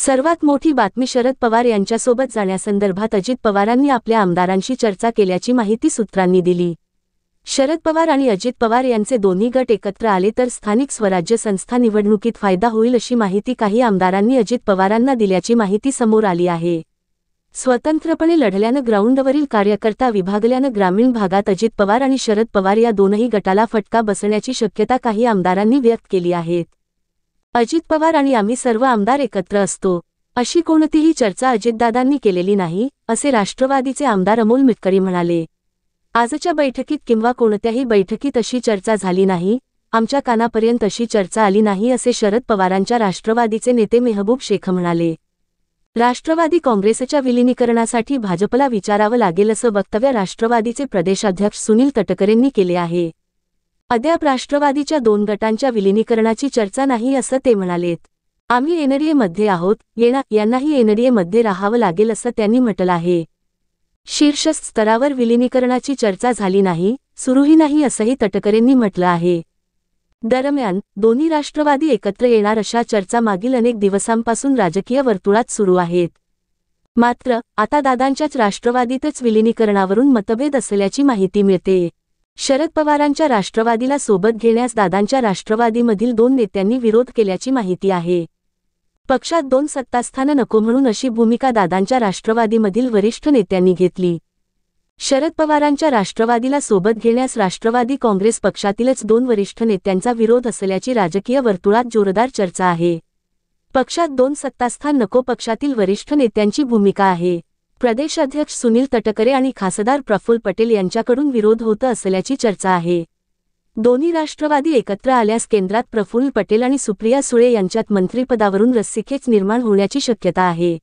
सर्वात मोठी बातमी शरद पवार यांच्यासोबत जाण्यासंदर्भात अजित पवारांनी आपल्या आमदारांशी चर्चा केल्याची माहिती सूत्रांनी दिली। शरद पवार आणि अजित पवार यांचे दोन्ही गट एकत्र आले तर स्थानिक स्वराज्य संस्था निवडणुकीत फायदा होईल अशी माहिती काही आमदारांनी अजित पवारांना दिल्याची माहिती समोर आली आहे। स्वतंत्रपणे लढल्यानं ग्राउंडवरील कार्यकर्ता विभागल्यानं ग्रामीण भागात अजित पवार आणि शरद पवार या दोनही गटाला फटका बसण्याची शक्यता काही आमदारांनी व्यक्त केली आहे। अजित पवार आणि आम्ही सर्व आमदार एकत्र असतो अशी कोणतीही चर्चा अजितदादांनी केलेली नाही, असे राष्ट्रवादीचे आमदार अमोल मिटकरी म्हणाले। आजच्या बैठकीत किंवा कोणत्याही बैठकीत अशी चर्चा झाली नाही, आमच्या कानापर्यंत अशी चर्चा आली नाही, असे शरद पवारांच्या राष्ट्रवादीचे नेते मेहबूब शेख म्हणाले। राष्ट्रवादी काँग्रेसच्या विलीनीकरणासाठी भाजपला विचारावं लागेल असं वक्तव्य राष्ट्रवादीचे प्रदेशाध्यक्ष सुनील तटकरेंनी केले आहे। अद्याप राष्ट्रवादीच्या दोन गटांच्या विलीनीकरणाची चर्चा नाही असं ते म्हणालेत। आम्ही एनडीएमध्ये आहोत, यांनाही एनडीएमध्ये राहावं लागेल असं त्यांनी म्हटलं आहे। शीर्ष स्तरावर विलीनीकरणाची चर्चा झाली नाही, सुरूही नाही असंही तटकरेंनी म्हटलं आहे। दरम्यान दोन्ही राष्ट्रवादी एकत्र येणार अशा चर्चा मागील अनेक दिवसांपासून राजकीय वर्तुळात सुरू आहेत। मात्र आता दादांच्याच राष्ट्रवादीतच विलीनीकरणावरून मतभेद असल्याची माहिती मिळते। शरद पवारांच्या राष्ट्रवादीला सोबत घेण्यास दादांच्या राष्ट्रवादीमधील दोन नेत्यांनी विरोध केल्याची माहिती आहे। पक्षात दोन सत्तास्थानं नको म्हणून अशी भूमिका दादांच्या राष्ट्रवादीमधील वरिष्ठ नेत्यांनी घेतली। शरद पवारांच्या राष्ट्रवादीला सोबत घेण्यास राष्ट्रवादी काँग्रेस पक्षातीलच दोन वरिष्ठ नेत्यांचा विरोध असल्याची राजकीय वर्तुळात जोरदार चर्चा आहे। पक्षात दोन सत्तास्थान नको, पक्षातील वरिष्ठ नेत्यांची भूमिका आहे। प्रदेशाध्यक्ष सुनील तटकरे आणि खासदार प्रफुल्ल पटेल यांच्याकडून विरोध होत असल्याची चर्चा आहे। दोन्ही राष्ट्रवादी एकत्र आल्यास केंद्रात प्रफुल्ल पटेल आणि सुप्रिया सुळे यांच्यात मंत्रिपदावरून रस्सीखेच निर्माण होण्याची शक्यता आहे।